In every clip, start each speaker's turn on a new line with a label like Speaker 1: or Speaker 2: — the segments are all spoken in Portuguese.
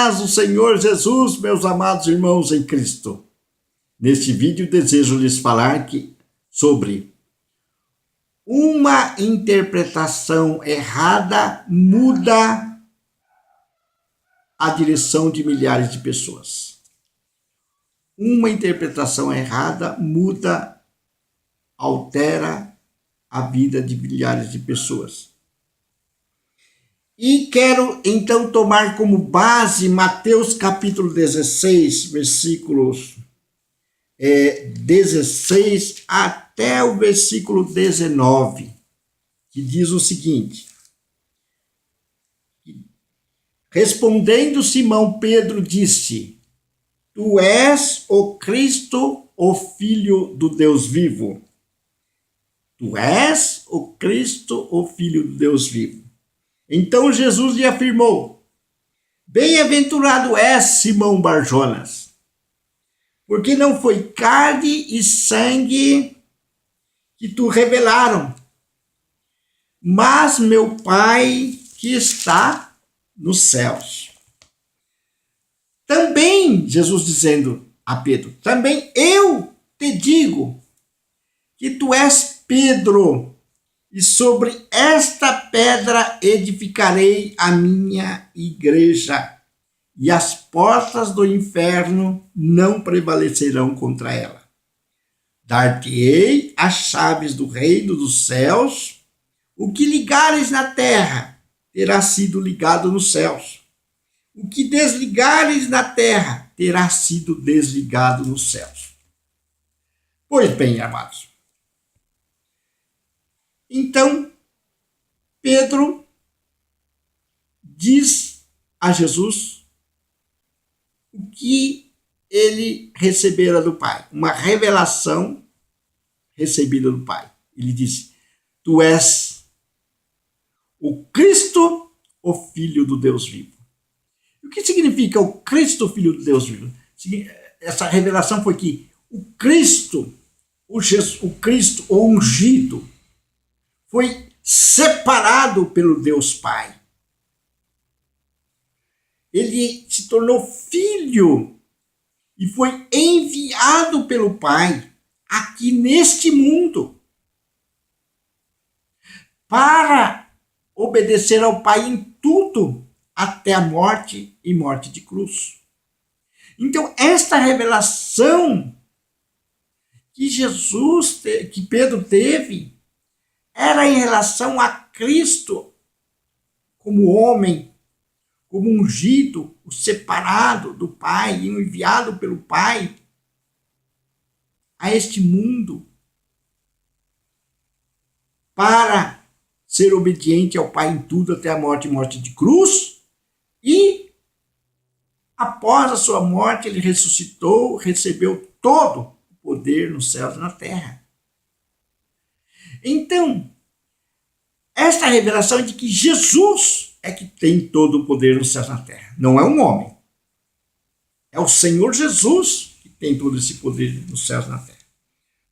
Speaker 1: paz do Senhor Jesus, meus amados irmãos em Cristo. Neste vídeo desejo lhes falar sobre uma interpretação errada muda a direção de milhares de pessoas. Uma interpretação errada altera a vida de milhares de pessoas. E quero então tomar como base Mateus capítulo 16, versículos 16 até o versículo 19, que diz o seguinte: respondendo Simão Pedro disse: Tu és o Cristo, o Filho do Deus vivo. Tu és o Cristo, o Filho do Deus vivo. Então Jesus lhe afirmou: Bem-aventurado és, Simão Barjonas, porque não foi carne e sangue que tu revelaram, mas meu Pai que está nos céus. Também, Jesus dizendo a Pedro, também eu te digo que tu és Pedro, e sobre esta pedra edificarei a minha igreja, e as portas do inferno não prevalecerão contra ela. Dar-te-ei as chaves do reino dos céus, o que ligares na terra terá sido ligado nos céus, o que desligares na terra terá sido desligado nos céus. Pois bem, amados, então, Pedro diz a Jesus o que ele recebera do Pai, uma revelação recebida do Pai. Ele disse: Tu és o Cristo, o Filho do Deus vivo. O que significa o Cristo, o Filho do Deus vivo? Essa revelação foi que o Cristo, o Cristo, o ungido, foi separado pelo Deus Pai. Ele se tornou filho e foi enviado pelo Pai aqui neste mundo para obedecer ao Pai em tudo, até a morte e morte de cruz. Então, esta revelação que Pedro teve, era em relação a Cristo como homem, como ungido, o separado do Pai e o enviado pelo Pai a este mundo para ser obediente ao Pai em tudo até a morte e morte de cruz. E após a sua morte ele ressuscitou, recebeu todo o poder nos céus e na terra. Então, esta revelação é de que Jesus é que tem todo o poder nos céus e na terra. Não é um homem. É o Senhor Jesus que tem todo esse poder nos céus e na terra.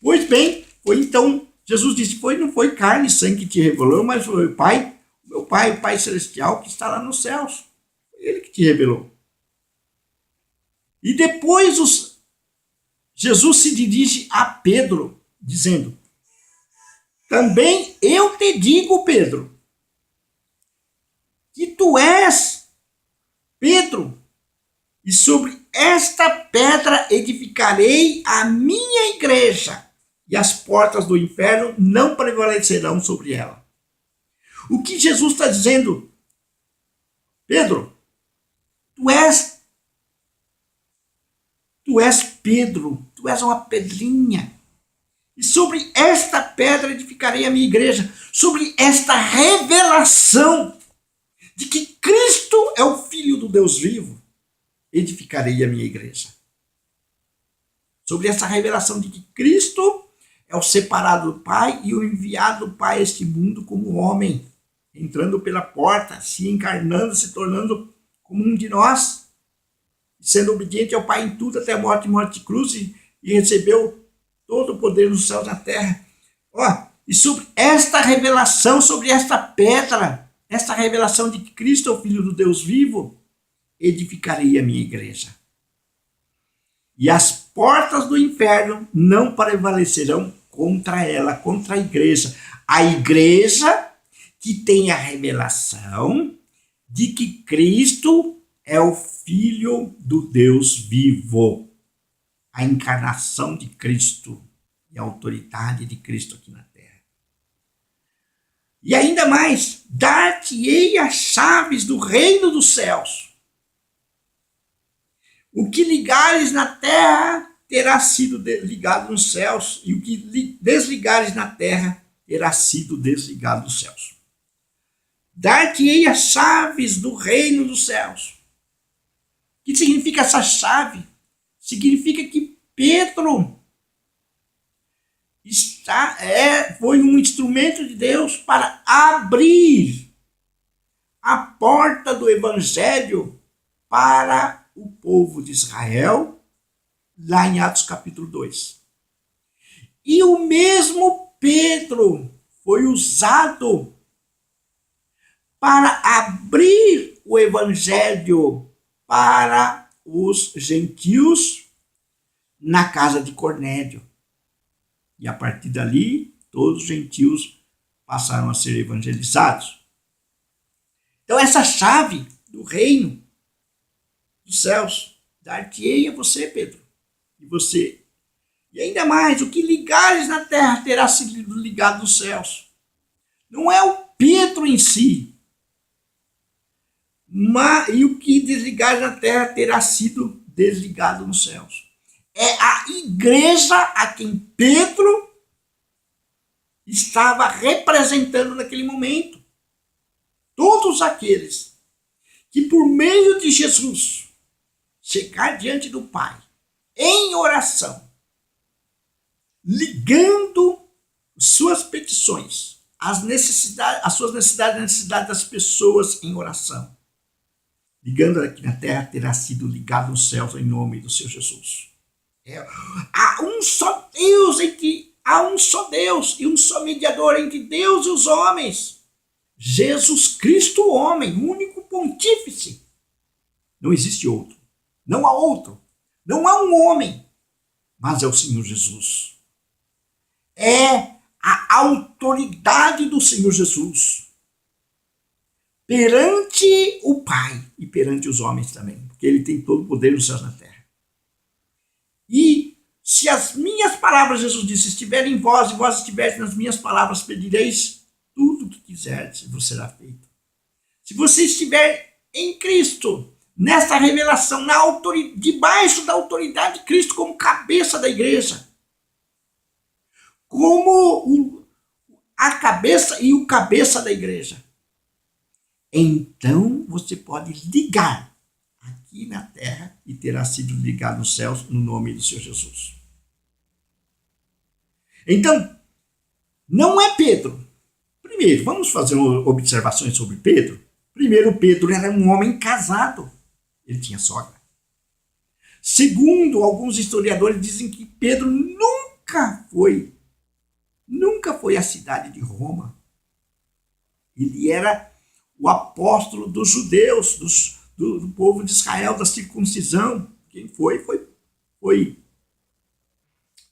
Speaker 1: Pois bem, foi então, Jesus disse, não foi carne e sangue que te revelou, mas foi o Pai, meu Pai, o Pai Celestial que está lá nos céus. Foi Ele que te revelou. E depois Jesus se dirige a Pedro, dizendo: Também eu te digo, Pedro, que tu és Pedro, e sobre esta pedra edificarei a minha igreja, e as portas do inferno não prevalecerão sobre ela. O que Jesus está dizendo? Pedro, tu és Pedro, tu és uma pedrinha. E sobre esta pedra edificarei a minha igreja. Sobre esta revelação de que Cristo é o Filho do Deus vivo, edificarei a minha igreja. Sobre essa revelação de que Cristo é o separado do Pai e o enviado do Pai a este mundo como homem, entrando pela porta, se encarnando, se tornando como um de nós, sendo obediente ao Pai em tudo até a morte e morte de cruz, e recebeu todo o poder nos céus e na terra. E sobre esta revelação, sobre esta pedra, esta revelação de que Cristo é o Filho do Deus vivo, edificarei a minha igreja. E as portas do inferno não prevalecerão contra ela, contra a igreja. A igreja que tem a revelação de que Cristo é o Filho do Deus vivo. A encarnação de Cristo e a autoridade de Cristo aqui na terra. E ainda mais, dar-te-ei as chaves do reino dos céus. O que ligares na terra terá sido ligado nos céus, e o que desligares na terra terá sido desligado dos céus. Dar-te-ei as chaves do reino dos céus. O que significa essa chave? Significa que Pedro foi um instrumento de Deus para abrir a porta do evangelho para o povo de Israel, lá em Atos capítulo 2. E o mesmo Pedro foi usado para abrir o evangelho para os gentios na casa de Cornélio. E a partir dali, todos os gentios passaram a ser evangelizados. Então essa chave do reino dos céus, dar-te-ei a você, Pedro, e você. E ainda mais, o que ligares na terra terá sido ligado nos céus. Não é o Pedro em si, e o que desligares na terra terá sido desligado nos céus. É a igreja a quem Pedro estava representando naquele momento. Todos aqueles que por meio de Jesus chegar diante do Pai em oração, ligando suas petições, as suas necessidades, a necessidade das pessoas em oração, ligando aqui na terra, terá sido ligado nos céus em nome do Senhor Jesus. Há um só Deus e um só mediador entre Deus e os homens. Jesus Cristo, o homem, o único pontífice. Não existe outro. Não há outro. Não há um homem, mas é o Senhor Jesus. É a autoridade do Senhor Jesus perante o Pai e perante os homens também, porque ele tem todo o poder nos céus e na terra. E se as minhas palavras, Jesus disse, estiverem em vós e vós estiverem nas minhas palavras, pedireis tudo o que quiserdes e vos será feito. Se você estiver em Cristo, nessa revelação, debaixo da autoridade de Cristo como cabeça da igreja, como a cabeça e o cabeça da igreja, então você pode ligar aqui na terra e terá sido ligado nos céus no nome do Senhor Jesus. Então, não é Pedro. Primeiro, vamos fazer observações sobre Pedro. Primeiro, Pedro era um homem casado. Ele tinha sogra. Segundo, alguns historiadores dizem que Pedro nunca foi à cidade de Roma. Ele era o apóstolo dos judeus, do povo de Israel, da circuncisão. Quem foi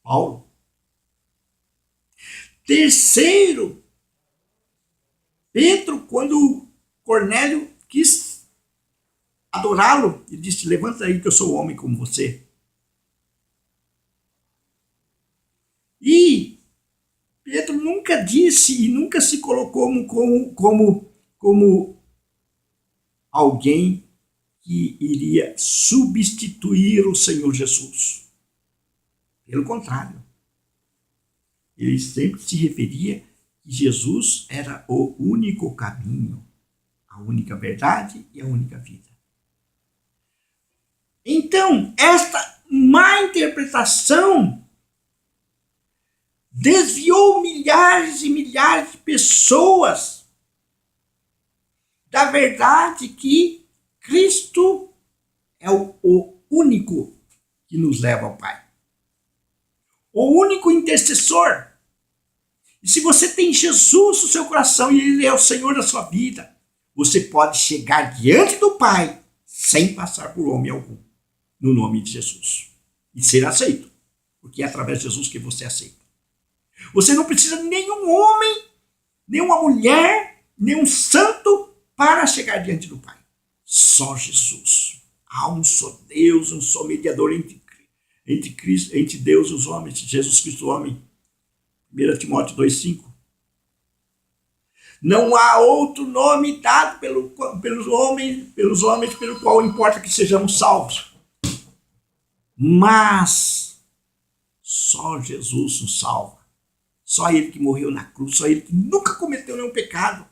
Speaker 1: Paulo. Terceiro, Pedro, quando Cornélio quis adorá-lo, ele disse, levanta aí que eu sou homem como você. E Pedro nunca disse e nunca se colocou como alguém que iria substituir o Senhor Jesus. Pelo contrário, ele sempre se referia que Jesus era o único caminho, a única verdade e a única vida. Então, esta má interpretação desviou milhares e milhares de pessoas da verdade que Cristo é o único que nos leva ao Pai. O único intercessor. E se você tem Jesus no seu coração e Ele é o Senhor da sua vida, você pode chegar diante do Pai sem passar por homem algum, no nome de Jesus. E ser aceito, porque é através de Jesus que você é aceito. Você não precisa de nenhum homem, nenhuma mulher, nenhum santo para chegar diante do Pai. Só Jesus. Há um só Deus, um só mediador entre Deus e os homens, Jesus Cristo, o homem. 1 Timóteo 2,5. Não há outro nome dado pelos homens pelo qual importa que sejamos salvos. Mas só Jesus nos salva. Só Ele que morreu na cruz, só Ele que nunca cometeu nenhum pecado.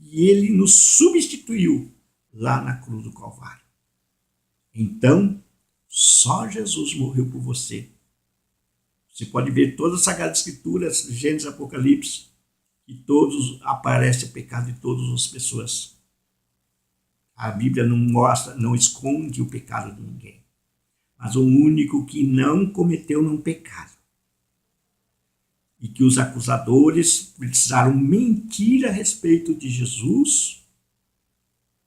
Speaker 1: E Ele nos substituiu lá na cruz do Calvário. Então, só Jesus morreu por você. Você pode ver todas as Sagradas Escrituras, Gênesis, Apocalipse, que todos aparece o pecado de todas as pessoas. A Bíblia não mostra, não esconde o pecado de ninguém. Mas o único que não cometeu nenhum pecado e que os acusadores precisaram mentir a respeito de Jesus,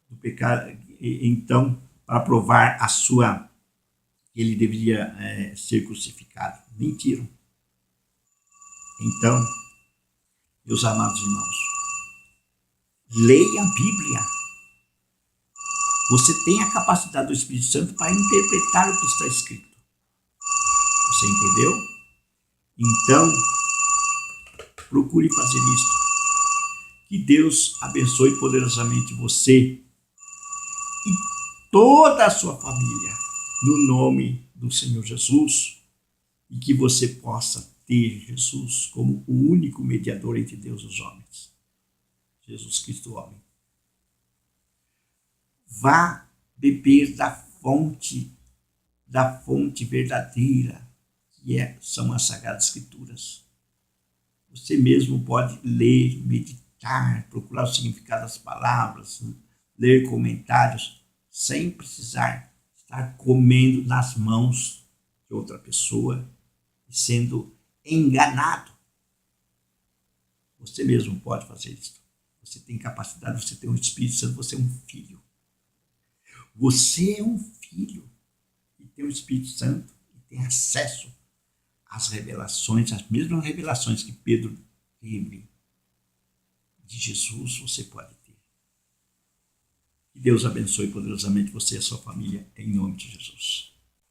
Speaker 1: do pecado, então, para provar que ele deveria ser crucificado. Mentiram. Então, meus amados irmãos, leia a Bíblia. Você tem a capacidade do Espírito Santo para interpretar o que está escrito. Você entendeu? Então, procure fazer isso. Que Deus abençoe poderosamente você e toda a sua família, no nome do Senhor Jesus, e que você possa ter Jesus como o único mediador entre Deus e os homens. Jesus Cristo, homem. Vá beber da fonte verdadeira, que são as Sagradas Escrituras. Você mesmo pode ler, meditar, procurar o significado das palavras, ler comentários, sem precisar estar comendo nas mãos de outra pessoa e sendo enganado. Você mesmo pode fazer isso. Você tem capacidade, você tem um Espírito Santo, você é um filho. Você é um filho e tem o Espírito Santo e tem acesso às revelações, as mesmas revelações que Pedro teve de Jesus, você pode ter. Que Deus abençoe poderosamente você e a sua família, em nome de Jesus.